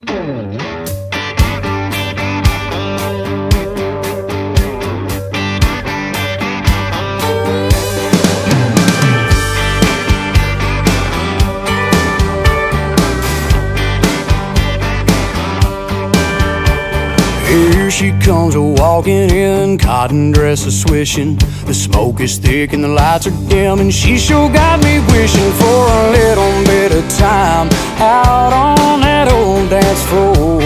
Here she comes a-walking in, cotton dresses swishing. The smoke is thick and the lights are dim, and she sure got me wishing for a little bit of time out on that old dance floor.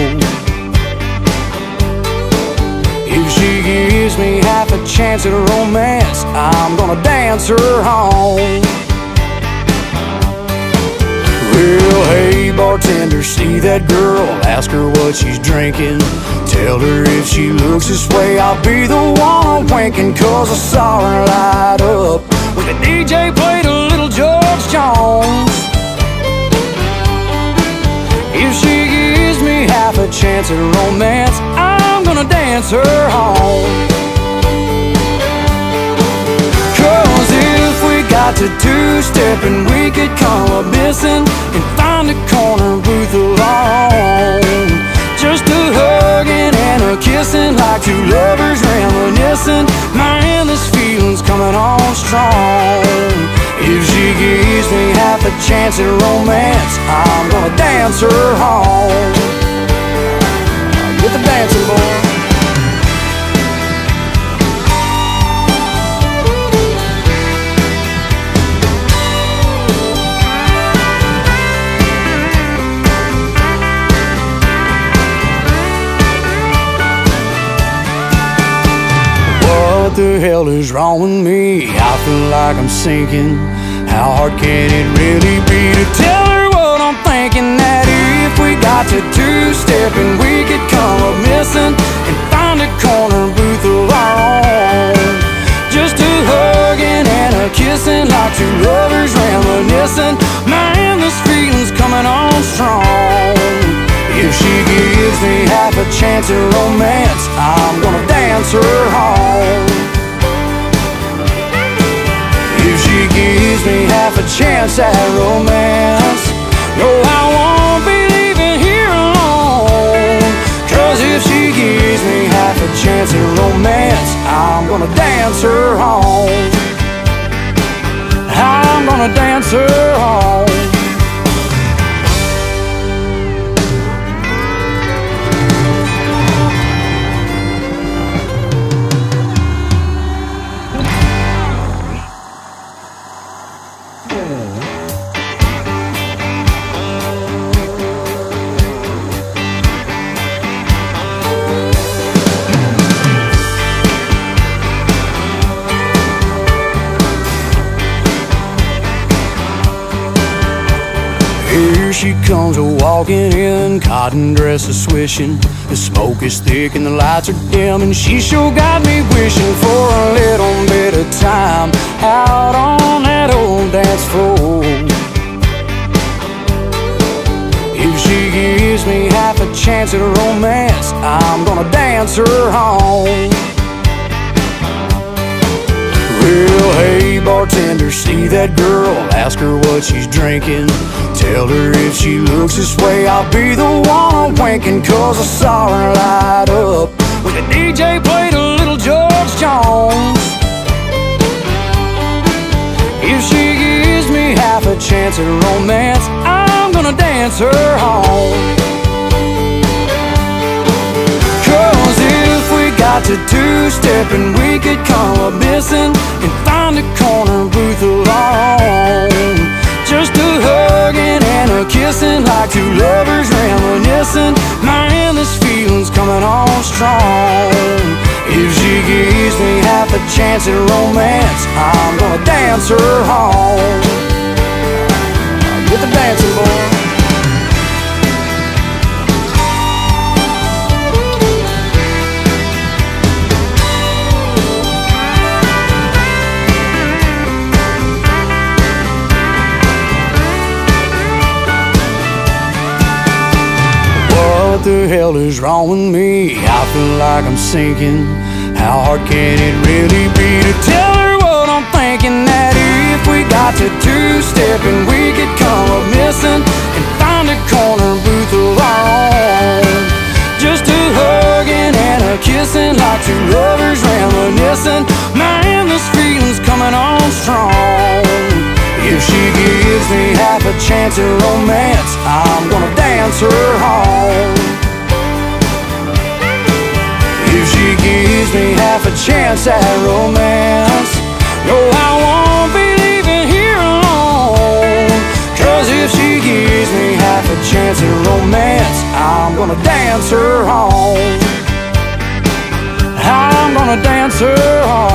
If she gives me half a chance at a romance, I'm gonna dance her home. Well, hey bartender, see that girl, ask her what she's drinking. Tell her if she looks this way, I'll be the one winking. Cause I saw her light up when the DJ played a little George Jones. If she gives me half a chance at romance, I'm gonna dance her home. Cause if we got to two-stepping, we could come a-missing and find a corner booth alone. Just a hugging and a kissing like two lovers reminiscing. Man, this feeling's coming on strong. If she gives me half a chance at romance, I'm gonna dance her home. Get the dancing, boy. What the hell is wrong with me? I feel like I'm sinking. How hard can it really be to tell her what I'm thinking? That if we got to two-stepping, we could come a-missing and find a corner booth of our own. Just a hugging and a kissing like two lovers reminiscing. Man, this feeling's coming on strong. If she gives me half a chance at romance, I'm gonna dance her home. If she gives me half a chance at romance, no, I won't be leaving here alone. Cause if she gives me half a chance at romance, I'm gonna dance her home. I'm gonna dance her home. Here she comes a-walking in, cotton dresses swishing. The smoke is thick and the lights are dim, and she sure got me wishing for a little bit of time out on that old dance floor. If she gives me half a chance at a romance, I'm gonna dance her home. Well, hey bartender, see that girl, ask her what she's drinking. Tell her if she looks this way, I'll be the one winking. Cause I saw her light up when the DJ played a little George Jones. If she gives me half a chance at romance, I'm gonna dance her home. Cause if we got to two-stepping, we could come a-missing and find a corner booth of our own. Just a hugging and a kissing like two lovers reminiscing. Man, this feeling's coming on strong. If she gives me half a chance at romance, I'm gonna dance her home. Get the dancing, boy. What the hell is wrong with me? I feel like I'm sinking. How hard can it really be to tell her what I'm thinking? That if we got to two-stepping, we could come a-missing and find a corner booth of our own. kissing. Man, this feeling's coming on strong. If she gives me half a chance at romance, I'm gonna dance her home. If she gives me half a chance at romance, no, I won't be leaving here alone. 'Cause if she gives me half a chance at romance, I'm gonna dance her home. I'm gonna dance her home.